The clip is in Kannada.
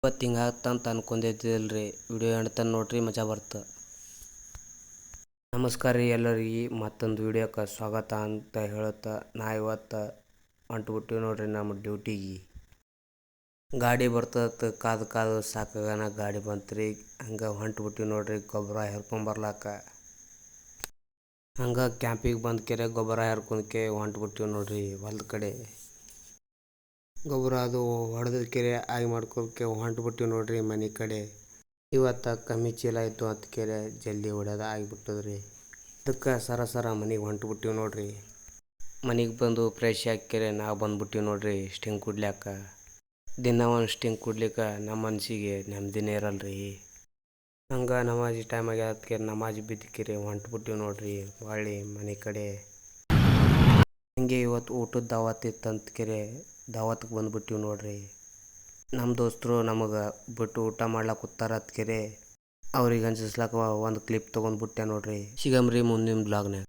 ಇವತ್ತು ಹಿಂಗಾಗ್ತಂತ ಅನ್ಕೊಂಡಿದ್ದಿಲ್ರಿ. ವಿಡಿಯೋ ಎಂಡ್ತನ ನೋಡ್ರಿ, ಮಜಾ ಬರ್ತ. ನಮಸ್ಕಾರ ರೀ ಎಲ್ಲರಿಗೆ, ಮತ್ತೊಂದು ವಿಡಿಯೋಕ್ಕೆ ಸ್ವಾಗತ ಅಂತ ಹೇಳುತ್ತಾ ನಾ ಇವತ್ತು ಹೊಂಟ್ಬಿಟ್ಟಿವಿ ನೋಡ್ರಿ ನಮ್ಮ ಡ್ಯೂಟಿಗೆ. ಗಾಡಿ ಬರ್ತದ ಕಾದು ಸಾಕಾಗನ ಗಾಡಿ ಬಂತ್ರಿ. ಹಂಗೆ ಹೊಂಟ್ಬಿಟ್ಟಿವಿ ನೋಡ್ರಿ ಗೊಬ್ಬರ ಹರ್ಕೊಂಬರ್ಲಾಕ. ಹಂಗೆ ಕ್ಯಾಂಪಿಗೆ ಬಂದ ಕೆರೆ ಗೊಬ್ಬರ ಹರ್ಕೊಂಡ್ಕೆ ಹೊಂಟ್ಬಿಟ್ಟಿವಿ ನೋಡ್ರಿ ಹೊಲ್ದ ಕಡೆ. ಗೊಬ್ಬರ ಅದು ಹೊಡೆದ ಕೆರೆ ಆಗಿ ಮಾಡ್ಕೊಳಕ್ಕೆ ಹೊಂಟ್ಬಿಟ್ಟಿವಿ ನೋಡ್ರಿ ಮನೆ ಕಡೆ. ಇವತ್ತು ಕಮ್ಮಿ ಚೀಲ ಇತ್ತು ಅಂತ ಕೆರೆ ಜಲ್ದಿ ಹೊಡೆದ ಆಗಿಬಿಟ್ಟದ್ರಿ. ಅದಕ್ಕೆ ಸರ ಮನೆಗೆ ಹೊಂಟ್ಬಿಟ್ಟಿವಿ ನೋಡ್ರಿ. ಮನೆಗೆ ಬಂದು ಫ್ರೆಶ್ ಹಾಕ್ಕೆರೆ ನಾವು ಬಂದ್ಬಿಟ್ಟಿವಿ ನೋಡ್ರಿ ಸ್ಟಿಂಗ್ ಕುಡ್ಲಾಕ. ದಿನ ಒಂದು ಸ್ಟಿಂಗ್ ಕುಡ್ಲಿಕ್ಕೆ ನಮ್ಮ ಮನಸ್ಸಿಗೆ ನೆಮ್ಮದಿನೇ ಇರಲ್ರಿ. ಹಂಗೆ ನಮಾಜ್ ಟೈಮ್ ಆಗ್ಯಾದಕ್ಕೆ ನಮಾಜ್ ಬಿದ್ದಕೆರೆ ಹೊಂಟ್ಬಿಟ್ಟಿವಿ ನೋಡ್ರಿ ಹೊಳ್ಳಿ ಮನೆ ಕಡೆ. ಹಂಗೆ ಇವತ್ತು ಊಟದ ದಾವತ್ ಇತ್ತಂತ ಕೆರೆ ದಾವತ್ಗೆ ಬಂದ್ಬಿಟ್ಟಿವಿ ನೋಡ್ರಿ. ನಮ್ಮ ದೋಸ್ತರು ನಮಗೆ ಬಿಟ್ಟು ಊಟ ಮಾಡ್ಲಾಕ ಕೂತಾರ ಕೆರೆ ಅವ್ರಿಗೆ ಅಂಜಿಸ್ಲಾಕ ಒಂದು ಕ್ಲಿಪ್ ತೊಗೊಂಡ್ಬಿಟ್ಟೆ ನೋಡ್ರಿ. ಸಿಗಮ್ರಿ ಮುಂದಿನ ಬ್ಲಾಗ್ನಾಗ.